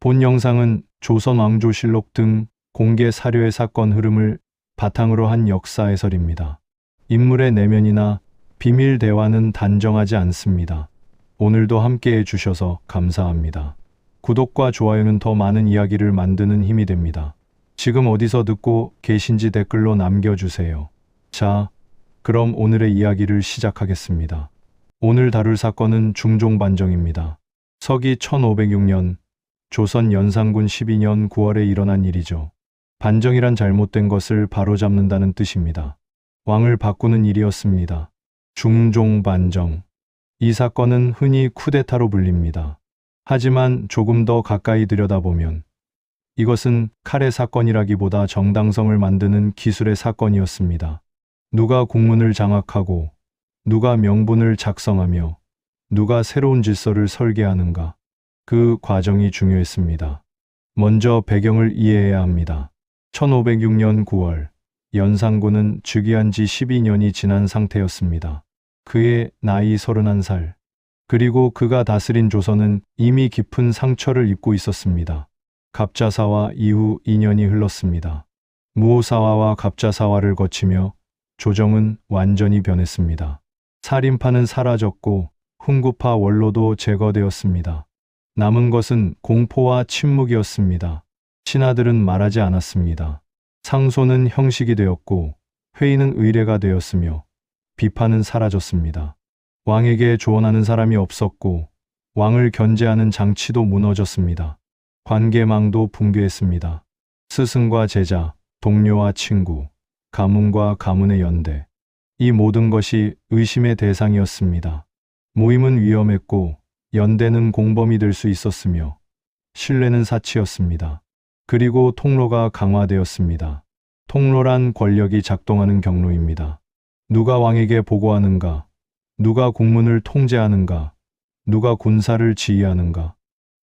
본 영상은 조선 왕조실록 등 공개 사료의 사건 흐름을 바탕으로 한 역사 해설입니다. 인물의 내면이나 비밀 대화는 단정하지 않습니다. 오늘도 함께 해주셔서 감사합니다. 구독과 좋아요는 더 많은 이야기를 만드는 힘이 됩니다. 지금 어디서 듣고 계신지 댓글로 남겨주세요. 자, 그럼 오늘의 이야기를 시작하겠습니다. 오늘 다룰 사건은 중종반정입니다. 서기 1506년 조선 연산군 12년 9월에 일어난 일이죠. 반정이란 잘못된 것을 바로잡는다는 뜻입니다. 왕을 바꾸는 일이었습니다. 중종반정. 이 사건은 흔히 쿠데타로 불립니다. 하지만 조금 더 가까이 들여다보면 이것은 칼의 사건이라기보다 정당성을 만드는 기술의 사건이었습니다. 누가 국문을 장악하고 누가 명분을 작성하며 누가 새로운 질서를 설계하는가. 그 과정이 중요했습니다. 먼저 배경을 이해해야 합니다. 1506년 9월 연산군은 즉위한 지 12년이 지난 상태였습니다. 그의 나이 31살. 그리고 그가 다스린 조선은 이미 깊은 상처를 입고 있었습니다. 갑자사화 이후 2년이 흘렀습니다. 무오사화와 갑자사화를 거치며 조정은 완전히 변했습니다. 살인파는 사라졌고 훈구파 원로도 제거되었습니다. 남은 것은 공포와 침묵이었습니다. 신하들은 말하지 않았습니다. 상소는 형식이 되었고 회의는 의례가 되었으며 비판은 사라졌습니다. 왕에게 조언하는 사람이 없었고 왕을 견제하는 장치도 무너졌습니다. 관계망도 붕괴했습니다. 스승과 제자, 동료와 친구, 가문과 가문의 연대. 이 모든 것이 의심의 대상이었습니다. 모임은 위험했고 연대는 공범이 될 수 있었으며 신뢰는 사치였습니다. 그리고 통로가 강화되었습니다. 통로란 권력이 작동하는 경로입니다. 누가 왕에게 보고하는가, 누가 국문을 통제하는가, 누가 군사를 지휘하는가.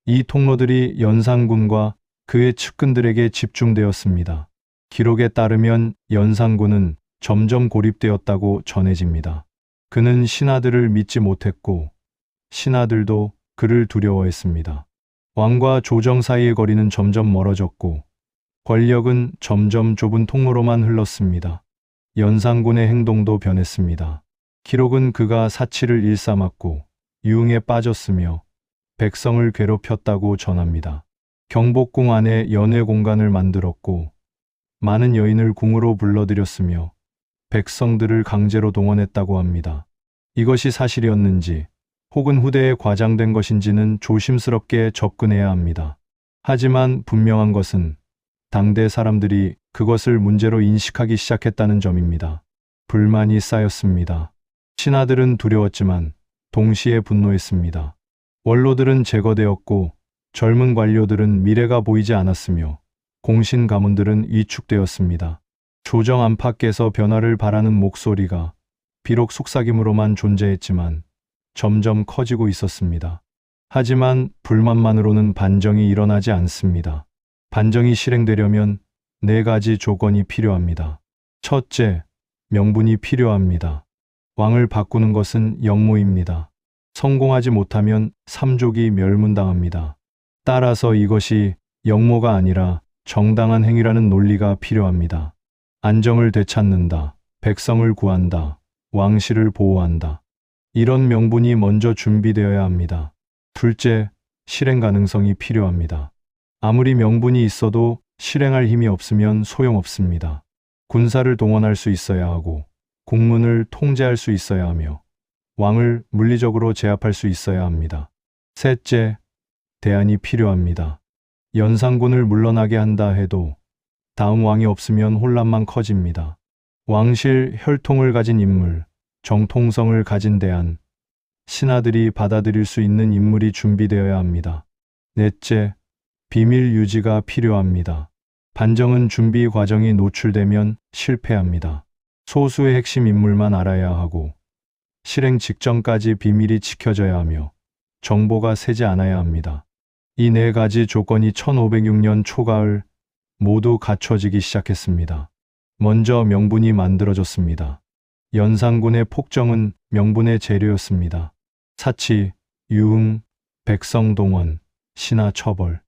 이 통로들이 연산군과 그의 측근들에게 집중되었습니다. 기록에 따르면 연산군은 점점 고립되었다고 전해집니다. 그는 신하들을 믿지 못했고 신하들도 그를 두려워했습니다. 왕과 조정 사이의 거리는 점점 멀어졌고 권력은 점점 좁은 통로로만 흘렀습니다. 연산군의 행동도 변했습니다. 기록은 그가 사치를 일삼았고 유흥에 빠졌으며 백성을 괴롭혔다고 전합니다. 경복궁 안에 연회 공간을 만들었고 많은 여인을 궁으로 불러들였으며 백성들을 강제로 동원했다고 합니다. 이것이 사실이었는지 혹은 후대에 과장된 것인지는 조심스럽게 접근해야 합니다. 하지만 분명한 것은 당대 사람들이 그것을 문제로 인식하기 시작했다는 점입니다. 불만이 쌓였습니다. 신하들은 두려웠지만 동시에 분노했습니다. 원로들은 제거되었고 젊은 관료들은 미래가 보이지 않았으며 공신 가문들은 위축되었습니다. 조정 안팎에서 변화를 바라는 목소리가 비록 속삭임으로만 존재했지만 점점 커지고 있었습니다. 하지만 불만만으로는 반정이 일어나지 않습니다. 반정이 실행되려면 4가지 조건이 필요합니다. 첫째, 명분이 필요합니다. 왕을 바꾸는 것은 역무입니다. 성공하지 못하면 삼족이 멸문당합니다. 따라서 이것이 역모가 아니라 정당한 행위라는 논리가 필요합니다. 안정을 되찾는다, 백성을 구한다, 왕실을 보호한다. 이런 명분이 먼저 준비되어야 합니다. 둘째, 실행 가능성이 필요합니다. 아무리 명분이 있어도 실행할 힘이 없으면 소용없습니다. 군사를 동원할 수 있어야 하고 국문을 통제할 수 있어야 하며 왕을 물리적으로 제압할 수 있어야 합니다. 셋째, 대안이 필요합니다. 연산군을 물러나게 한다 해도 다음 왕이 없으면 혼란만 커집니다. 왕실 혈통을 가진 인물, 정통성을 가진 대안, 신하들이 받아들일 수 있는 인물이 준비되어야 합니다. 넷째, 비밀 유지가 필요합니다. 반정은 준비 과정이 노출되면 실패합니다. 소수의 핵심 인물만 알아야 하고 실행 직전까지 비밀이 지켜져야 하며 정보가 새지 않아야 합니다. 이 4가지 조건이 1506년 초가을 모두 갖춰지기 시작했습니다. 먼저 명분이 만들어졌습니다. 연산군의 폭정은 명분의 재료였습니다. 사치, 유흥, 백성 동원, 신하 처벌.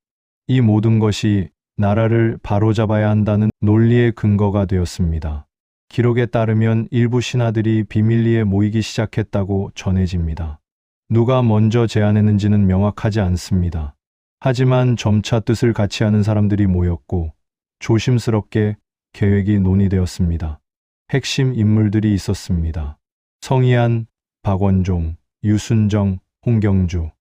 이 모든 것이 나라를 바로잡아야 한다는 논리의 근거가 되었습니다. 기록에 따르면 일부 신하들이 비밀리에 모이기 시작했다고 전해집니다. 누가 먼저 제안했는지는 명확하지 않습니다. 하지만 점차 뜻을 같이 하는 사람들이 모였고 조심스럽게 계획이 논의되었습니다. 핵심 인물들이 있었습니다. 성희안, 박원종, 유순정, 홍경주.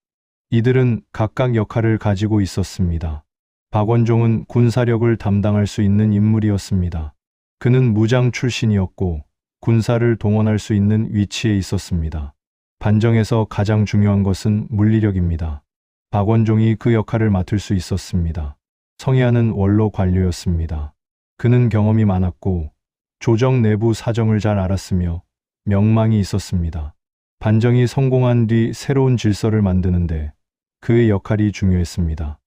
이들은 각각 역할을 가지고 있었습니다. 박원종은 군사력을 담당할 수 있는 인물이었습니다. 그는 무장 출신이었고 군사를 동원할 수 있는 위치에 있었습니다. 반정에서 가장 중요한 것은 물리력입니다. 박원종이 그 역할을 맡을 수 있었습니다. 성희안은 원로 관료였습니다. 그는 경험이 많았고 조정 내부 사정을 잘 알았으며 명망이 있었습니다. 반정이 성공한 뒤 새로운 질서를 만드는데 그의 역할이 중요했습니다.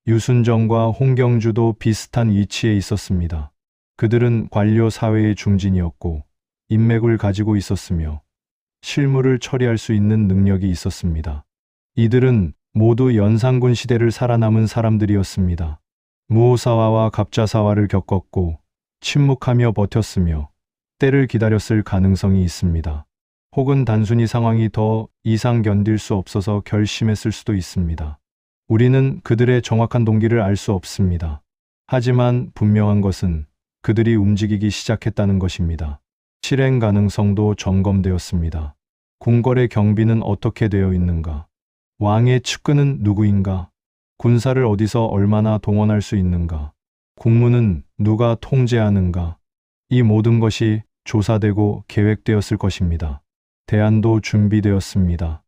유순정과 홍경주도 비슷한 위치에 있었습니다. 그들은 관료 사회의 중진이었고 인맥을 가지고 있었으며 실무를 처리할 수 있는 능력이 있었습니다. 이들은 모두 연산군 시대를 살아남은 사람들이었습니다. 무오사화와 갑자사화를 겪었고 침묵하며 버텼으며 때를 기다렸을 가능성이 있습니다. 혹은 단순히 상황이 더 이상 견딜 수 없어서 결심했을 수도 있습니다. 우리는 그들의 정확한 동기를 알 수 없습니다. 하지만 분명한 것은 그들이 움직이기 시작했다는 것입니다. 실행 가능성도 점검되었습니다. 궁궐의 경비는 어떻게 되어 있는가? 왕의 측근은 누구인가? 군사를 어디서 얼마나 동원할 수 있는가? 국무는 누가 통제하는가? 이 모든 것이 조사되고 계획되었을 것입니다. 대안도 준비되었습니다.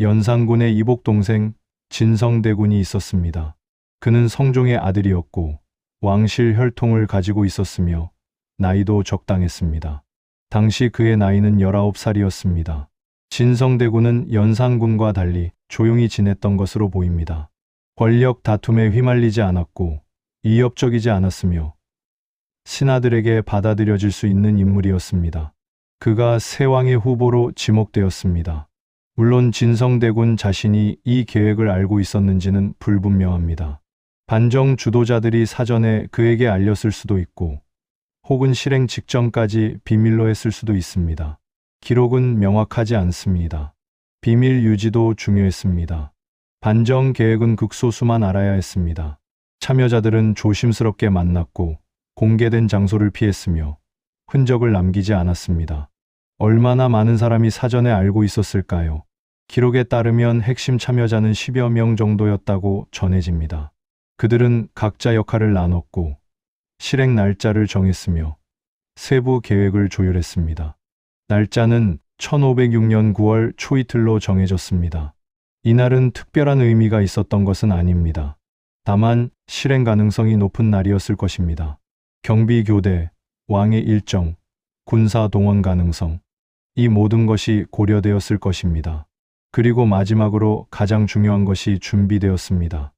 연산군의 이복 동생 진성대군이 있었습니다. 그는 성종의 아들이었고 왕실 혈통을 가지고 있었으며 나이도 적당했습니다. 당시 그의 나이는 19살이었습니다. 진성대군은 연산군과 달리 조용히 지냈던 것으로 보입니다. 권력 다툼에 휘말리지 않았고 이협적이지 않았으며 신하들에게 받아들여질 수 있는 인물이었습니다. 그가 새 왕의 후보로 지목되었습니다. 물론 진성대군 자신이 이 계획을 알고 있었는지는 불분명합니다. 반정 주도자들이 사전에 그에게 알렸을 수도 있고 혹은 실행 직전까지 비밀로 했을 수도 있습니다. 기록은 명확하지 않습니다. 비밀 유지도 중요했습니다. 반정 계획은 극소수만 알아야 했습니다. 참여자들은 조심스럽게 만났고 공개된 장소를 피했으며 흔적을 남기지 않았습니다. 얼마나 많은 사람이 사전에 알고 있었을까요? 기록에 따르면 핵심 참여자는 10여 명 정도였다고 전해집니다. 그들은 각자 역할을 나눴고 실행 날짜를 정했으며 세부 계획을 조율했습니다. 날짜는 1506년 9월 초이틀로 정해졌습니다. 이날은 특별한 의미가 있었던 것은 아닙니다. 다만 실행 가능성이 높은 날이었을 것입니다. 경비 교대, 왕의 일정, 군사 동원 가능성, 이 모든 것이 고려되었을 것입니다. 그리고 마지막으로 가장 중요한 것이 준비되었습니다.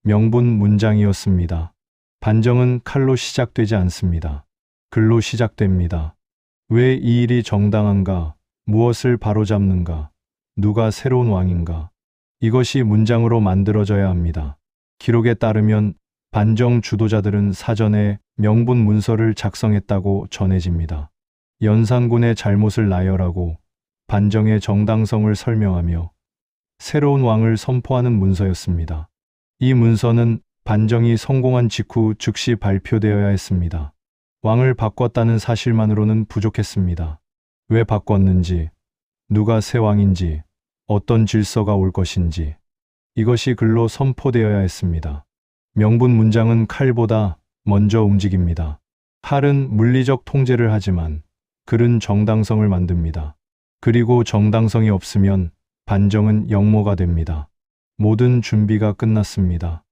명분 문장이었습니다. 반정은 칼로 시작되지 않습니다. 글로 시작됩니다. 왜 이 일이 정당한가? 무엇을 바로잡는가? 누가 새로운 왕인가? 이것이 문장으로 만들어져야 합니다. 기록에 따르면 반정 주도자들은 사전에 명분 문서를 작성했다고 전해집니다. 연산군의 잘못을 나열하고 반정의 정당성을 설명하며 새로운 왕을 선포하는 문서였습니다. 이 문서는 반정이 성공한 직후 즉시 발표되어야 했습니다. 왕을 바꿨다는 사실만으로는 부족했습니다. 왜 바꿨는지, 누가 새 왕인지, 어떤 질서가 올 것인지, 이것이 글로 선포되어야 했습니다. 명분 문장은 칼보다 먼저 움직입니다. 칼은 물리적 통제를 하지만 글은 정당성을 만듭니다. 그리고 정당성이 없으면 반정은 역모가 됩니다. 모든 준비가 끝났습니다.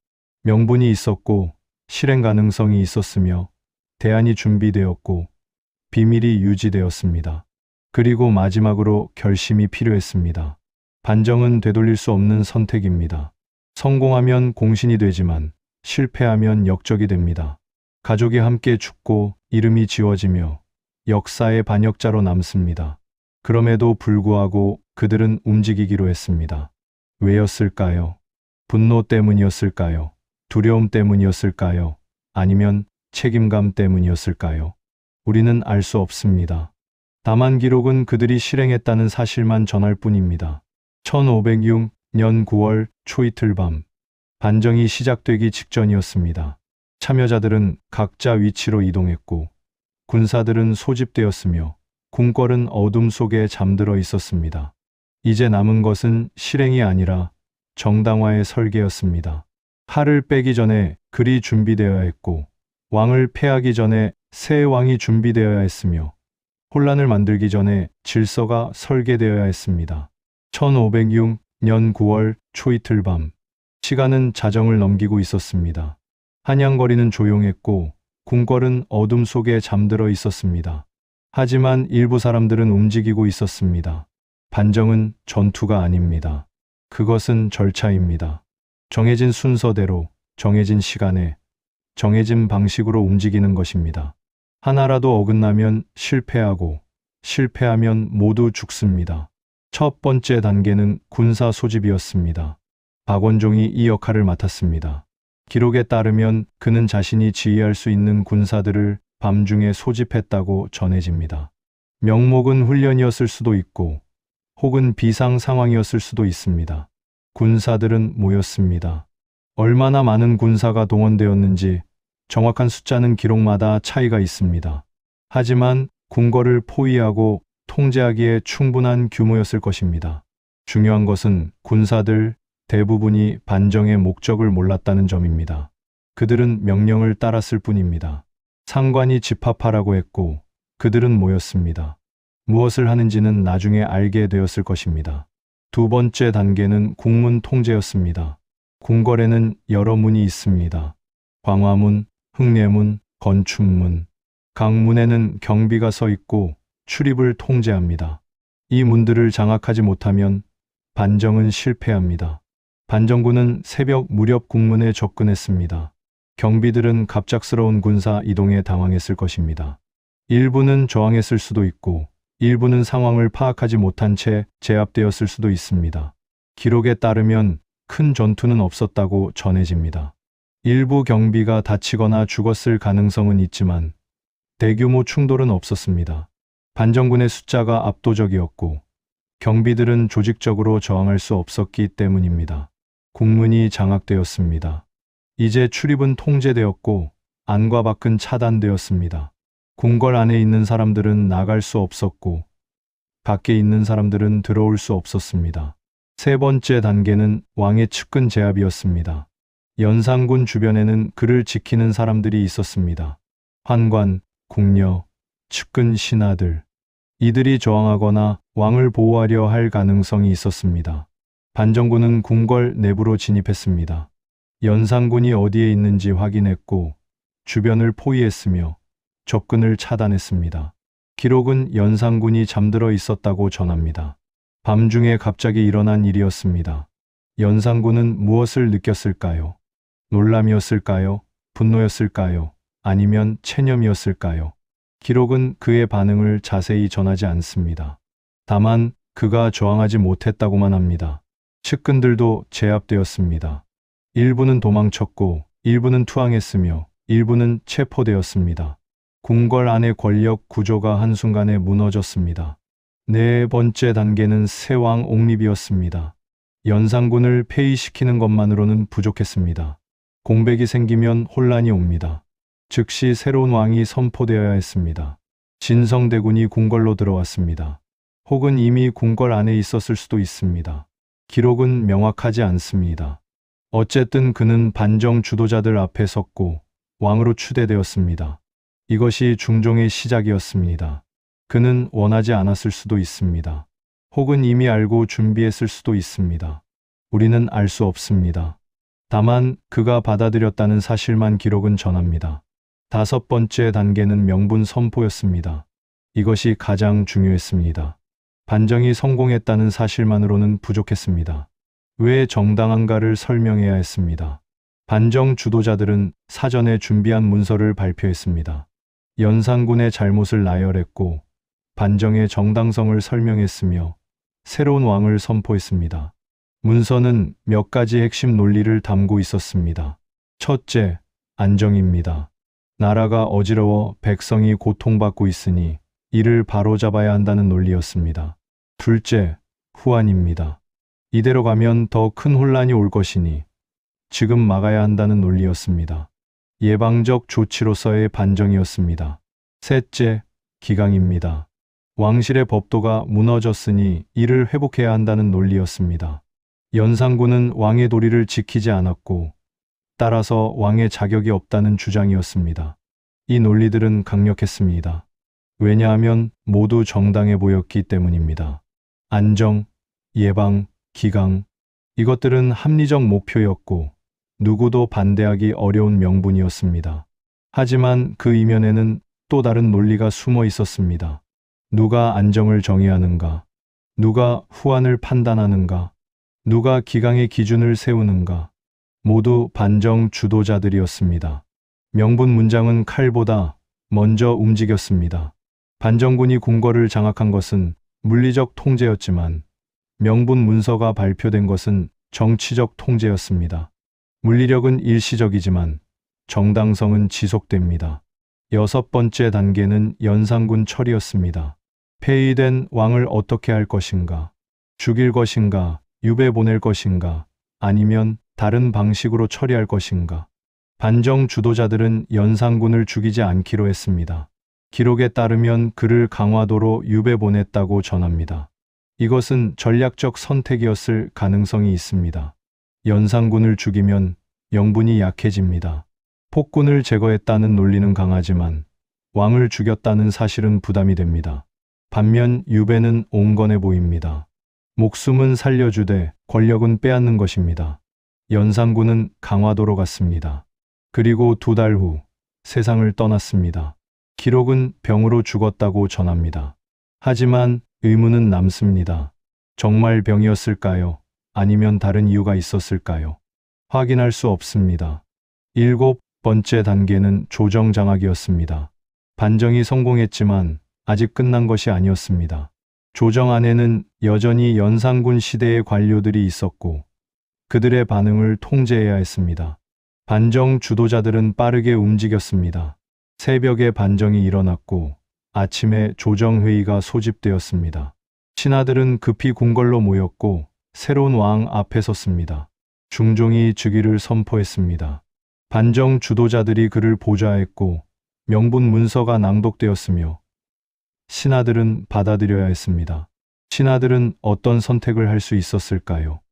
명분이 있었고 실행 가능성이 있었으며 대안이 준비되었고 비밀이 유지되었습니다. 그리고 마지막으로 결심이 필요했습니다. 반정은 되돌릴 수 없는 선택입니다. 성공하면 공신이 되지만 실패하면 역적이 됩니다. 가족이 함께 죽고 이름이 지워지며 역사의 반역자로 남습니다. 그럼에도 불구하고 그들은 움직이기로 했습니다. 왜였을까요? 분노 때문이었을까요? 두려움 때문이었을까요? 아니면 책임감 때문이었을까요? 우리는 알 수 없습니다. 다만 기록은 그들이 실행했다는 사실만 전할 뿐입니다. 1506년 9월 초이틀 밤, 반정이 시작되기 직전이었습니다. 참여자들은 각자 위치로 이동했고 군사들은 소집되었으며 궁궐은 어둠 속에 잠들어 있었습니다. 이제 남은 것은 실행이 아니라 정당화의 설계였습니다. 칼을 빼기 전에 글이 준비되어야 했고 왕을 패하기 전에 새 왕이 준비되어야 했으며 혼란을 만들기 전에 질서가 설계되어야 했습니다. 1506년 9월 초이틀 밤, 시간은 자정을 넘기고 있었습니다. 한양거리는 조용했고 궁궐은 어둠 속에 잠들어 있었습니다. 하지만 일부 사람들은 움직이고 있었습니다. 반정은 전투가 아닙니다. 그것은 절차입니다. 정해진 순서대로, 정해진 시간에, 정해진 방식으로 움직이는 것입니다. 하나라도 어긋나면 실패하고, 실패하면 모두 죽습니다. 첫 번째 단계는 군사 소집이었습니다. 박원종이 이 역할을 맡았습니다. 기록에 따르면 그는 자신이 지휘할 수 있는 군사들을 밤중에 소집했다고 전해집니다. 명목은 훈련이었을 수도 있고 혹은 비상 상황이었을 수도 있습니다. 군사들은 모였습니다. 얼마나 많은 군사가 동원되었는지 정확한 숫자는 기록마다 차이가 있습니다. 하지만 궁궐을 포위하고 통제하기에 충분한 규모였을 것입니다. 중요한 것은 군사들 대부분이 반정의 목적을 몰랐다는 점입니다. 그들은 명령을 따랐을 뿐입니다. 상관이 집합하라고 했고 그들은 모였습니다. 무엇을 하는지는 나중에 알게 되었을 것입니다. 두 번째 단계는 국문 통제였습니다. 궁궐에는 여러 문이 있습니다. 광화문, 흥례문, 건축문. 각 문에는 경비가 서 있고 출입을 통제합니다. 이 문들을 장악하지 못하면 반정은 실패합니다. 반정군은 새벽 무렵 국문에 접근했습니다. 경비들은 갑작스러운 군사 이동에 당황했을 것입니다. 일부는 저항했을 수도 있고 일부는 상황을 파악하지 못한 채 제압되었을 수도 있습니다. 기록에 따르면 큰 전투는 없었다고 전해집니다. 일부 경비가 다치거나 죽었을 가능성은 있지만 대규모 충돌은 없었습니다. 반정군의 숫자가 압도적이었고 경비들은 조직적으로 저항할 수 없었기 때문입니다. 국문이 장악되었습니다. 이제 출입은 통제되었고 안과 밖은 차단되었습니다. 궁궐 안에 있는 사람들은 나갈 수 없었고 밖에 있는 사람들은 들어올 수 없었습니다. 세 번째 단계는 왕의 측근 제압이었습니다. 연산군 주변에는 그를 지키는 사람들이 있었습니다. 환관, 궁녀, 측근 신하들. 이들이 저항하거나 왕을 보호하려 할 가능성이 있었습니다. 반정군은 궁궐 내부로 진입했습니다. 연산군이 어디에 있는지 확인했고 주변을 포위했으며 접근을 차단했습니다. 기록은 연산군이 잠들어 있었다고 전합니다. 밤중에 갑자기 일어난 일이었습니다. 연산군은 무엇을 느꼈을까요? 놀람이었을까요? 분노였을까요? 아니면 체념이었을까요? 기록은 그의 반응을 자세히 전하지 않습니다. 다만 그가 저항하지 못했다고만 합니다. 측근들도 제압되었습니다. 일부는 도망쳤고 일부는 투항했으며 일부는 체포되었습니다. 궁궐 안의 권력 구조가 한순간에 무너졌습니다. 네 번째 단계는 새왕 옹립이었습니다. 연산군을 폐위시키는 것만으로는 부족했습니다. 공백이 생기면 혼란이 옵니다. 즉시 새로운 왕이 선포되어야 했습니다. 진성대군이 궁궐로 들어왔습니다. 혹은 이미 궁궐 안에 있었을 수도 있습니다. 기록은 명확하지 않습니다. 어쨌든 그는 반정 주도자들 앞에 섰고 왕으로 추대되었습니다. 이것이 중종의 시작이었습니다. 그는 원하지 않았을 수도 있습니다. 혹은 이미 알고 준비했을 수도 있습니다. 우리는 알 수 없습니다. 다만 그가 받아들였다는 사실만 기록은 전합니다. 다섯 번째 단계는 명분 선포였습니다. 이것이 가장 중요했습니다. 반정이 성공했다는 사실만으로는 부족했습니다. 왜 정당한가를 설명해야 했습니다. 반정 주도자들은 사전에 준비한 문서를 발표했습니다. 연산군의 잘못을 나열했고 반정의 정당성을 설명했으며 새로운 왕을 선포했습니다. 문서는 몇 가지 핵심 논리를 담고 있었습니다. 첫째, 안정입니다. 나라가 어지러워 백성이 고통받고 있으니 이를 바로잡아야 한다는 논리였습니다. 둘째, 후환입니다. 이대로 가면 더 큰 혼란이 올 것이니 지금 막아야 한다는 논리였습니다. 예방적 조치로서의 반정이었습니다. 셋째, 기강입니다. 왕실의 법도가 무너졌으니 이를 회복해야 한다는 논리였습니다. 연산군은 왕의 도리를 지키지 않았고 따라서 왕의 자격이 없다는 주장이었습니다. 이 논리들은 강력했습니다. 왜냐하면 모두 정당해 보였기 때문입니다. 안정, 예방, 기강, 이것들은 합리적 목표였고 누구도 반대하기 어려운 명분이었습니다. 하지만 그 이면에는 또 다른 논리가 숨어 있었습니다. 누가 안정을 정의하는가? 누가 후환을 판단하는가? 누가 기강의 기준을 세우는가? 모두 반정 주도자들이었습니다. 명분 문장은 칼보다 먼저 움직였습니다. 반정군이 궁궐을 장악한 것은 물리적 통제였지만 명분 문서가 발표된 것은 정치적 통제였습니다. 물리력은 일시적이지만 정당성은 지속됩니다. 여섯 번째 단계는 연산군 처리였습니다. 폐위된 왕을 어떻게 할 것인가? 죽일 것인가? 유배 보낼 것인가? 아니면 다른 방식으로 처리할 것인가? 반정 주도자들은 연산군을 죽이지 않기로 했습니다. 기록에 따르면 그를 강화도로 유배 보냈다고 전합니다. 이것은 전략적 선택이었을 가능성이 있습니다. 연산군을 죽이면 명분이 약해집니다. 폭군을 제거했다는 논리는 강하지만 왕을 죽였다는 사실은 부담이 됩니다. 반면 유배는 온건해 보입니다. 목숨은 살려주되 권력은 빼앗는 것입니다. 연산군은 강화도로 갔습니다. 그리고 2달 후 세상을 떠났습니다. 기록은 병으로 죽었다고 전합니다. 하지만 의문은 남습니다. 정말 병이었을까요? 아니면 다른 이유가 있었을까요? 확인할 수 없습니다. 7번째 단계는 조정장악이었습니다. 반정이 성공했지만 아직 끝난 것이 아니었습니다. 조정 안에는 여전히 연산군 시대의 관료들이 있었고 그들의 반응을 통제해야 했습니다. 반정 주도자들은 빠르게 움직였습니다. 새벽에 반정이 일어났고 아침에 조정회의가 소집되었습니다. 신하들은 급히 궁궐로 모였고 새로운 왕 앞에 섰습니다. 중종이 즉위를 선포했습니다. 반정 주도자들이 그를 보좌했고 명분 문서가 낭독되었으며 신하들은 받아들여야 했습니다. 신하들은 어떤 선택을 할 수 있었을까요?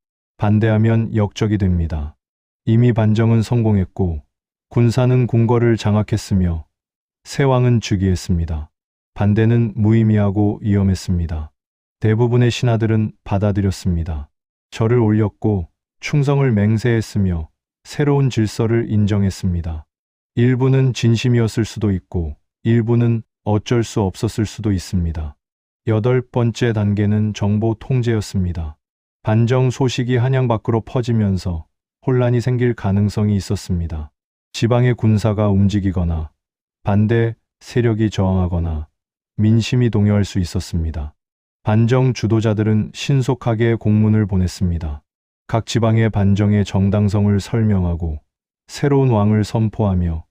반대하면 역적이 됩니다. 이미 반정은 성공했고 군사는 궁궐을 장악했으며 새 왕은 즉위했습니다. 반대는 무의미하고 위험했습니다. 대부분의 신하들은 받아들였습니다. 절을 올렸고 충성을 맹세했으며 새로운 질서를 인정했습니다. 일부는 진심이었을 수도 있고 일부는 어쩔 수 없었을 수도 있습니다. 8번째 단계는 정보 통제였습니다. 반정 소식이 한양 밖으로 퍼지면서 혼란이 생길 가능성이 있었습니다. 지방의 군사가 움직이거나 반대 세력이 저항하거나 민심이 동요할 수 있었습니다. 반정 주도자들은 신속하게 공문을 보냈습니다. 각 지방의 반정의 정당성을 설명하고 새로운 왕을 선포하며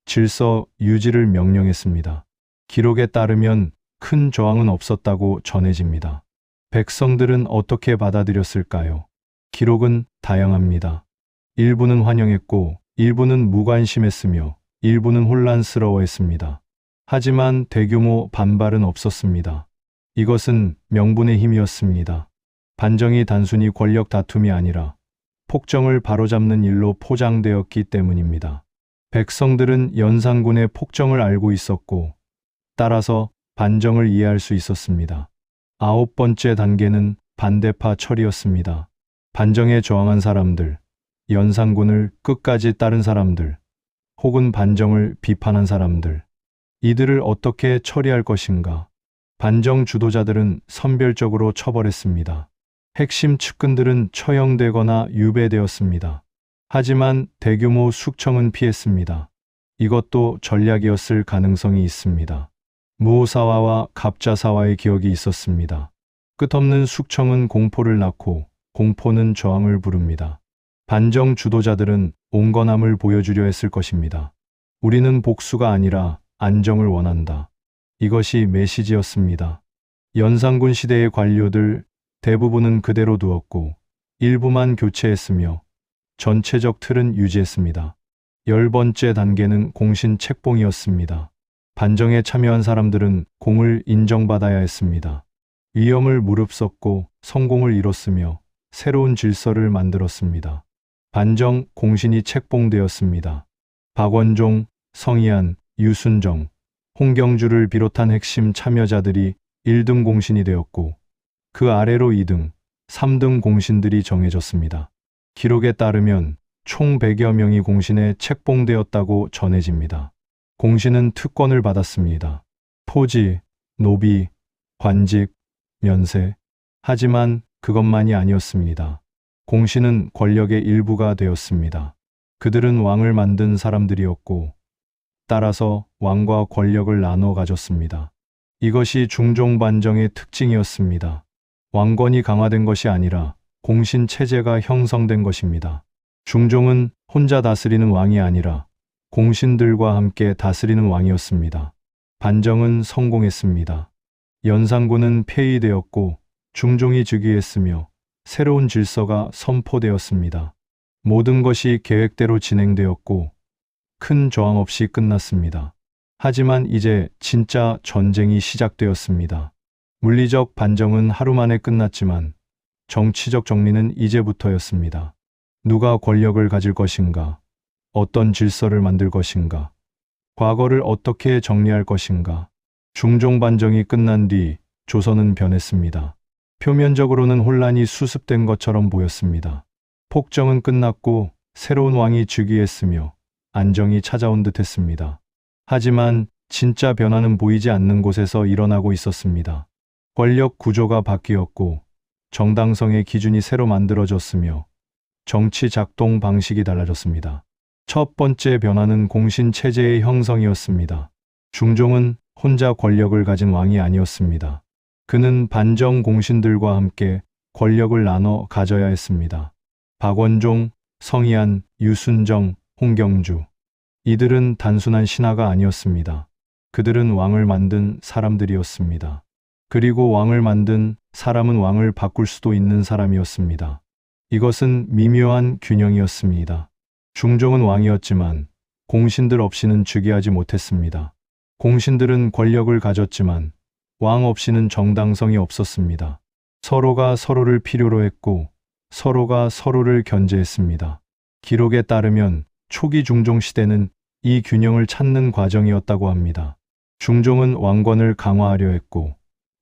질서 유지를 명령했습니다. 기록에 따르면 큰 저항은 없었다고 전해집니다. 백성들은 어떻게 받아들였을까요? 기록은 다양합니다. 일부는 환영했고 일부는 무관심했으며 일부는 혼란스러워했습니다. 하지만 대규모 반발은 없었습니다. 이것은 명분의 힘이었습니다. 반정이 단순히 권력 다툼이 아니라 폭정을 바로잡는 일로 포장되었기 때문입니다. 백성들은 연산군의 폭정을 알고 있었고 따라서 반정을 이해할 수 있었습니다. 9번째 단계는 반대파 처리였습니다. 반정에 저항한 사람들, 연산군을 끝까지 따른 사람들, 혹은 반정을 비판한 사람들, 이들을 어떻게 처리할 것인가? 반정 주도자들은 선별적으로 처벌했습니다. 핵심 측근들은 처형되거나 유배되었습니다. 하지만 대규모 숙청은 피했습니다. 이것도 전략이었을 가능성이 있습니다. 무오사화와 갑자사화의 기억이 있었습니다. 끝없는 숙청은 공포를 낳고 공포는 저항을 부릅니다. 반정 주도자들은 온건함을 보여주려 했을 것입니다. 우리는 복수가 아니라 안정을 원한다. 이것이 메시지였습니다. 연산군 시대의 관료들 대부분은 그대로 두었고 일부만 교체했으며 전체적 틀은 유지했습니다. 10번째 단계는 공신 책봉이었습니다. 반정에 참여한 사람들은 공을 인정받아야 했습니다. 위험을 무릅썼고 성공을 이뤘으며 새로운 질서를 만들었습니다. 반정 공신이 책봉되었습니다. 박원종, 성희안, 유순정, 홍경주를 비롯한 핵심 참여자들이 1등 공신이 되었고 그 아래로 2등, 3등 공신들이 정해졌습니다. 기록에 따르면 총 100여 명이 공신에 책봉되었다고 전해집니다. 공신은 특권을 받았습니다. 토지, 노비, 관직, 면세. 하지만 그것만이 아니었습니다. 공신은 권력의 일부가 되었습니다. 그들은 왕을 만든 사람들이었고 따라서 왕과 권력을 나눠 가졌습니다. 이것이 중종반정의 특징이었습니다. 왕권이 강화된 것이 아니라 공신 체제가 형성된 것입니다. 중종은 혼자 다스리는 왕이 아니라 공신들과 함께 다스리는 왕이었습니다. 반정은 성공했습니다. 연산군은 폐위되었고 중종이 즉위했으며 새로운 질서가 선포되었습니다. 모든 것이 계획대로 진행되었고 큰 저항 없이 끝났습니다. 하지만 이제 진짜 전쟁이 시작되었습니다. 물리적 반정은 하루 만에 끝났지만 정치적 정리는 이제부터였습니다. 누가 권력을 가질 것인가? 어떤 질서를 만들 것인가? 과거를 어떻게 정리할 것인가? 중종 반정이 끝난 뒤 조선은 변했습니다. 표면적으로는 혼란이 수습된 것처럼 보였습니다. 폭정은 끝났고 새로운 왕이 즉위했으며 안정이 찾아온 듯했습니다. 하지만 진짜 변화는 보이지 않는 곳에서 일어나고 있었습니다. 권력 구조가 바뀌었고 정당성의 기준이 새로 만들어졌으며 정치 작동 방식이 달라졌습니다. 첫 번째 변화는 공신 체제의 형성이었습니다. 중종은 혼자 권력을 가진 왕이 아니었습니다. 그는 반정 공신들과 함께 권력을 나눠 가져야 했습니다. 박원종, 성희안, 유순정, 홍경주. 이들은 단순한 신하가 아니었습니다. 그들은 왕을 만든 사람들이었습니다. 그리고 왕을 만든 사람은 왕을 바꿀 수도 있는 사람이었습니다. 이것은 미묘한 균형이었습니다. 중종은 왕이었지만 공신들 없이는 즉위하지 못했습니다. 공신들은 권력을 가졌지만 왕 없이는 정당성이 없었습니다. 서로가 서로를 필요로 했고 서로가 서로를 견제했습니다. 기록에 따르면 초기 중종 시대는 이 균형을 찾는 과정이었다고 합니다. 중종은 왕권을 강화하려 했고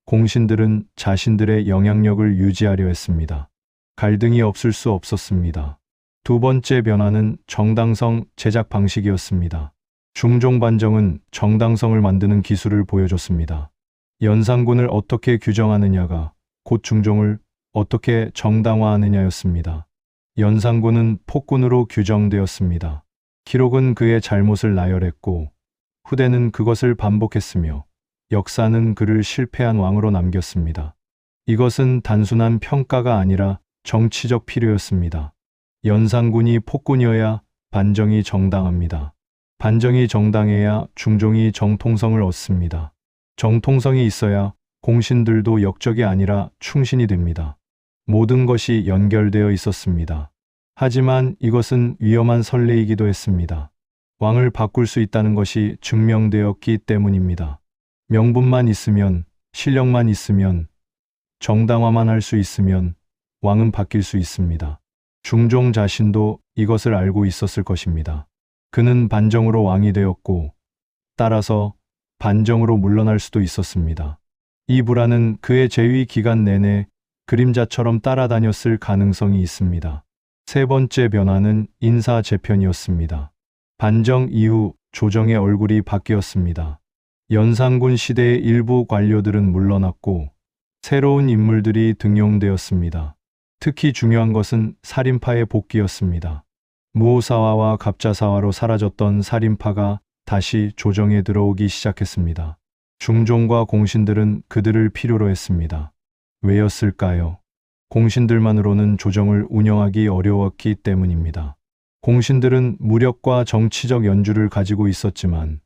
공신들은 자신들의 영향력을 유지하려 했습니다. 갈등이 없을 수 없었습니다. 두 번째 변화는 정당성 제작 방식이었습니다. 중종 반정은 정당성을 만드는 기술을 보여줬습니다. 연산군을 어떻게 규정하느냐가 곧 중종을 어떻게 정당화하느냐였습니다. 연산군은 폭군으로 규정되었습니다. 기록은 그의 잘못을 나열했고 후대는 그것을 반복했으며 역사는 그를 실패한 왕으로 남겼습니다. 이것은 단순한 평가가 아니라 정치적 필요였습니다. 연산군이 폭군이어야 반정이 정당합니다. 반정이 정당해야 중종이 정통성을 얻습니다. 정통성이 있어야 공신들도 역적이 아니라 충신이 됩니다. 모든 것이 연결되어 있었습니다. 하지만 이것은 위험한 선례이기도 했습니다. 왕을 바꿀 수 있다는 것이 증명되었기 때문입니다. 명분만 있으면, 실력만 있으면, 정당화만 할 수 있으면 왕은 바뀔 수 있습니다. 중종 자신도 이것을 알고 있었을 것입니다. 그는 반정으로 왕이 되었고 따라서 반정으로 물러날 수도 있었습니다. 이 불안은 그의 재위 기간 내내 그림자처럼 따라다녔을 가능성이 있습니다. 세 번째 변화는 인사 재편이었습니다. 반정 이후 조정의 얼굴이 바뀌었습니다. 연산군 시대의 일부 관료들은 물러났고 새로운 인물들이 등용되었습니다. 특히 중요한 것은 살인파의 복귀였습니다. 무오사화와 갑자사화로 사라졌던 살인파가 다시 조정에 들어오기 시작했습니다. 중종과 공신들은 그들을 필요로 했습니다. 왜였을까요? 공신들만으로는 조정을 운영하기 어려웠기 때문입니다. 공신들은 무력과 정치적 연주를 가지고 있었지만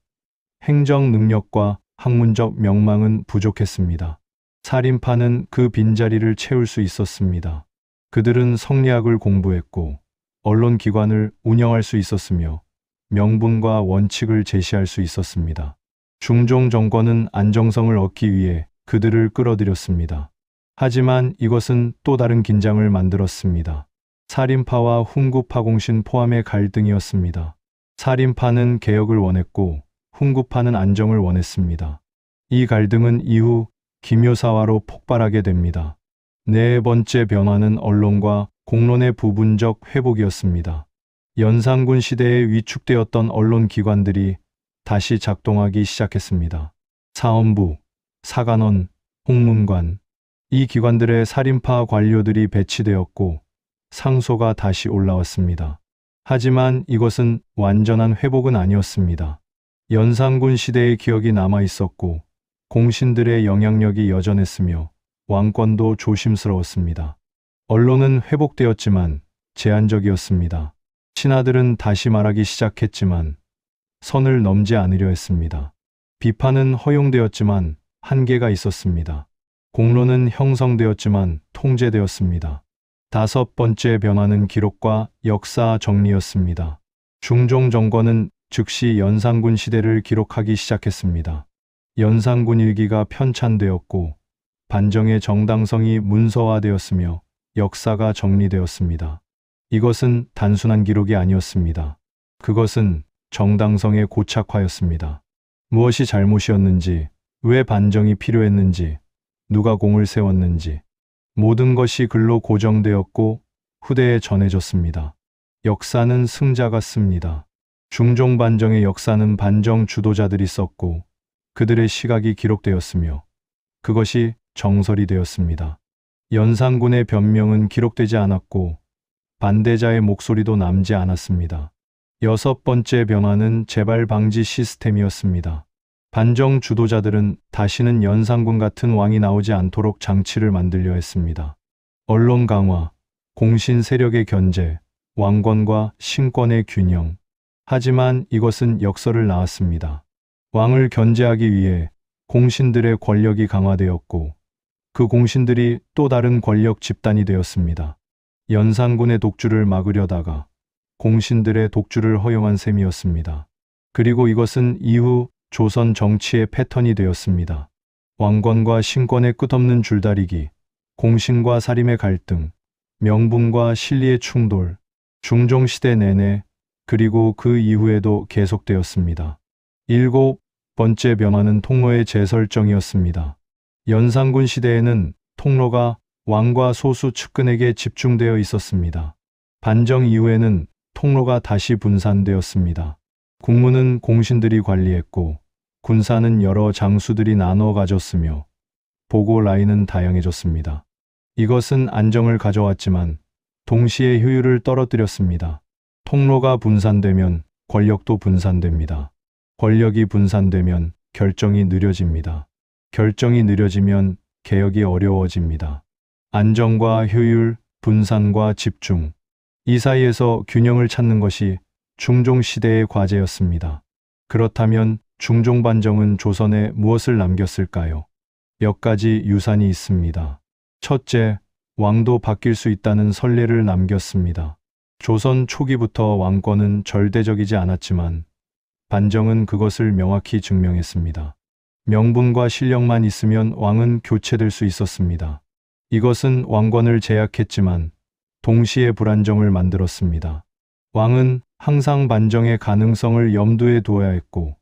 행정 능력과 학문적 명망은 부족했습니다. 살인파는 그 빈자리를 채울 수 있었습니다. 그들은 성리학을 공부했고 언론기관을 운영할 수 있었으며 명분과 원칙을 제시할 수 있었습니다. 중종 정권은 안정성을 얻기 위해 그들을 끌어들였습니다. 하지만 이것은 또 다른 긴장을 만들었습니다. 살인파와 훈구파 공신 포함의 갈등이었습니다. 살인파는 개혁을 원했고 훈구파는 안정을 원했습니다. 이 갈등은 이후 기묘사화로 폭발하게 됩니다. 네 번째 변화는 언론과 공론의 부분적 회복이었습니다. 연산군 시대에 위축되었던 언론기관들이 다시 작동하기 시작했습니다. 사헌부, 사관원, 홍문관, 이 기관들의 살인파 관료들이 배치되었고 상소가 다시 올라왔습니다. 하지만 이것은 완전한 회복은 아니었습니다. 연산군 시대의 기억이 남아 있었고 공신들의 영향력이 여전했으며 왕권도 조심스러웠습니다. 언론은 회복되었지만 제한적이었습니다. 신하들은 다시 말하기 시작했지만 선을 넘지 않으려 했습니다. 비판은 허용되었지만 한계가 있었습니다. 공론은 형성되었지만 통제되었습니다. 다섯 번째 변화는 기록과 역사 정리였습니다. 중종 정권은 즉시 연산군 시대를 기록하기 시작했습니다. 연산군 일기가 편찬되었고 반정의 정당성이 문서화되었으며 역사가 정리되었습니다. 이것은 단순한 기록이 아니었습니다. 그것은 정당성의 고착화였습니다. 무엇이 잘못이었는지, 왜 반정이 필요했는지, 누가 공을 세웠는지, 모든 것이 글로 고정되었고 후대에 전해졌습니다. 역사는 승자가 씁니다. 중종 반정의 역사는 반정 주도자들이 썼고 그들의 시각이 기록되었으며 그것이 정설이 되었습니다. 연산군의 변명은 기록되지 않았고 반대자의 목소리도 남지 않았습니다. 여섯 번째 변화는 재발 방지 시스템이었습니다. 반정 주도자들은 다시는 연산군 같은 왕이 나오지 않도록 장치를 만들려 했습니다. 언론 강화, 공신 세력의 견제, 왕권과 신권의 균형. 하지만 이것은 역설을 낳았습니다. 왕을 견제하기 위해 공신들의 권력이 강화되었고 그 공신들이 또 다른 권력 집단이 되었습니다. 연산군의 독주를 막으려다가 공신들의 독주를 허용한 셈이었습니다. 그리고 이것은 이후 조선 정치의 패턴이 되었습니다. 왕권과 신권의 끝없는 줄다리기, 공신과 사림의 갈등, 명분과 실리의 충돌, 중종시대 내내 그리고 그 이후에도 계속되었습니다. 일곱 번째 변화는 통로의 재설정이었습니다. 연산군 시대에는 통로가 왕과 소수 측근에게 집중되어 있었습니다. 반정 이후에는 통로가 다시 분산되었습니다. 국무는 공신들이 관리했고 군사는 여러 장수들이 나눠 가졌으며 보고 라인은 다양해졌습니다. 이것은 안정을 가져왔지만 동시에 효율을 떨어뜨렸습니다. 통로가 분산되면 권력도 분산됩니다. 권력이 분산되면 결정이 느려집니다. 결정이 느려지면 개혁이 어려워집니다. 안정과 효율, 분산과 집중. 이 사이에서 균형을 찾는 것이 중종 시대의 과제였습니다. 그렇다면 중종 반정은 조선에 무엇을 남겼을까요? 몇 가지 유산이 있습니다. 첫째, 왕도 바뀔 수 있다는 선례를 남겼습니다. 조선 초기부터 왕권은 절대적이지 않았지만 반정은 그것을 명확히 증명했습니다. 명분과 실력만 있으면 왕은 교체될 수 있었습니다. 이것은 왕권을 제약했지만 동시에 불안정을 만들었습니다. 왕은 항상 반정의 가능성을 염두에 두어야 했고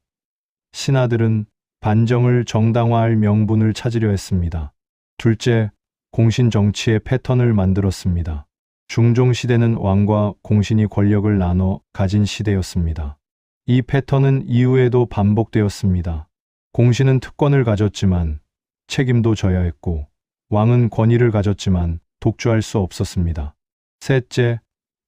신하들은 반정을 정당화할 명분을 찾으려 했습니다. 둘째, 공신 정치의 패턴을 만들었습니다. 중종 시대는 왕과 공신이 권력을 나눠 가진 시대였습니다. 이 패턴은 이후에도 반복되었습니다. 공신은 특권을 가졌지만 책임도 져야 했고 왕은 권위를 가졌지만 독주할 수 없었습니다. 셋째,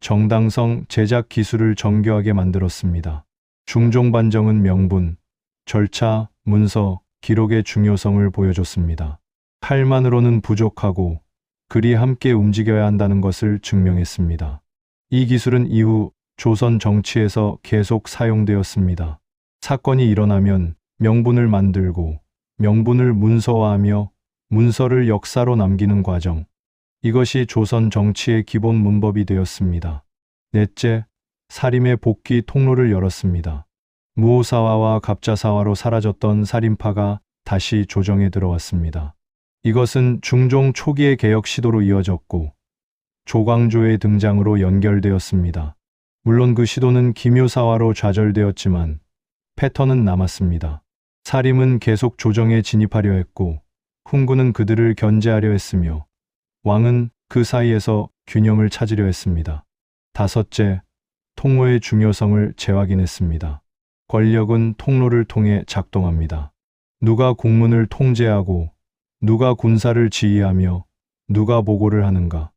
정당성, 제작 기술을 정교하게 만들었습니다. 중종 반정은 명분, 절차, 문서, 기록의 중요성을 보여줬습니다. 칼만으로는 부족하고 글이 함께 움직여야 한다는 것을 증명했습니다. 이 기술은 이후 조선 정치에서 계속 사용되었습니다. 사건이 일어나면 명분을 만들고 명분을 문서화하며 문서를 역사로 남기는 과정. 이것이 조선 정치의 기본 문법이 되었습니다. 넷째, 살인의 복귀 통로를 열었습니다. 무오사화와 갑자사화로 사라졌던 살인파가 다시 조정에 들어왔습니다. 이것은 중종 초기의 개혁 시도로 이어졌고 조광조의 등장으로 연결되었습니다. 물론 그 시도는 기묘사화로 좌절되었지만 패턴은 남았습니다. 사림은 계속 조정에 진입하려 했고 훈구는 그들을 견제하려 했으며 왕은 그 사이에서 균형을 찾으려 했습니다. 다섯째, 통로의 중요성을 재확인했습니다. 권력은 통로를 통해 작동합니다. 누가 국문을 통제하고 누가 군사를 지휘하며 누가 보고를 하는가.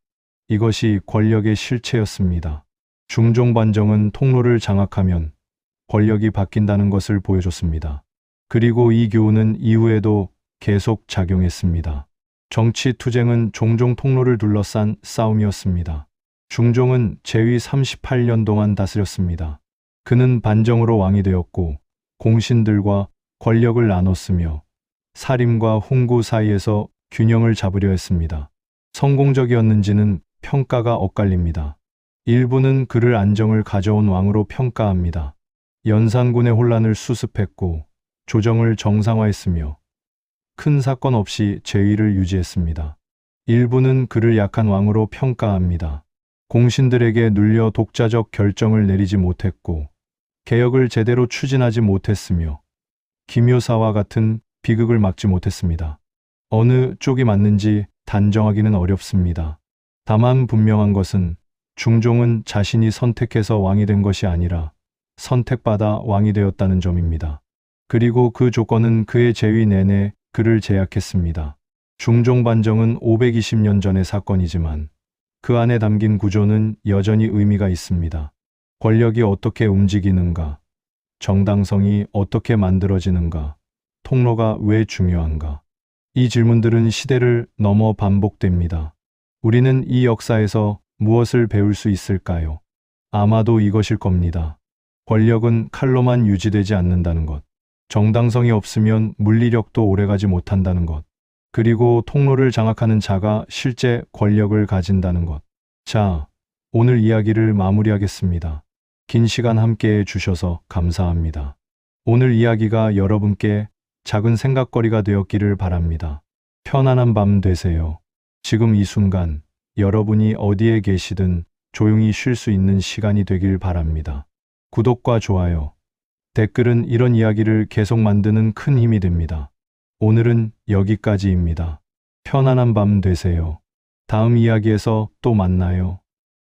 이것이 권력의 실체였습니다. 중종반정은 통로를 장악하면 권력이 바뀐다는 것을 보여줬습니다. 그리고 이 교훈은 이후에도 계속 작용했습니다. 정치 투쟁은 종종 통로를 둘러싼 싸움이었습니다. 중종은 재위 38년 동안 다스렸습니다. 그는 반정으로 왕이 되었고 공신들과 권력을 나눴으며 사림과 훈구 사이에서 균형을 잡으려 했습니다. 성공적이었는지는 평가가 엇갈립니다. 일부는 그를 안정을 가져온 왕으로 평가합니다. 연산군의 혼란을 수습했고 조정을 정상화했으며 큰 사건 없이 재위를 유지했습니다. 일부는 그를 약한 왕으로 평가합니다. 공신들에게 눌려 독자적 결정을 내리지 못했고 개혁을 제대로 추진하지 못했으며 기묘사와 같은 비극을 막지 못했습니다. 어느 쪽이 맞는지 단정하기는 어렵습니다. 다만 분명한 것은 중종은 자신이 선택해서 왕이 된 것이 아니라 선택받아 왕이 되었다는 점입니다. 그리고 그 조건은 그의 재위 내내 그를 제약했습니다. 중종반정은 520년 전의 사건이지만 그 안에 담긴 구조는 여전히 의미가 있습니다. 권력이 어떻게 움직이는가? 정당성이 어떻게 만들어지는가? 통로가 왜 중요한가? 이 질문들은 시대를 넘어 반복됩니다. 우리는 이 역사에서 무엇을 배울 수 있을까요? 아마도 이것일 겁니다. 권력은 칼로만 유지되지 않는다는 것. 정당성이 없으면 물리력도 오래가지 못한다는 것. 그리고 통로를 장악하는 자가 실제 권력을 가진다는 것. 자, 오늘 이야기를 마무리하겠습니다. 긴 시간 함께해 주셔서 감사합니다. 오늘 이야기가 여러분께 작은 생각거리가 되었기를 바랍니다. 편안한 밤 되세요. 지금 이 순간 여러분이 어디에 계시든 조용히 쉴 수 있는 시간이 되길 바랍니다. 구독과 좋아요, 댓글은 이런 이야기를 계속 만드는 큰 힘이 됩니다. 오늘은 여기까지입니다. 편안한 밤 되세요. 다음 이야기에서 또 만나요.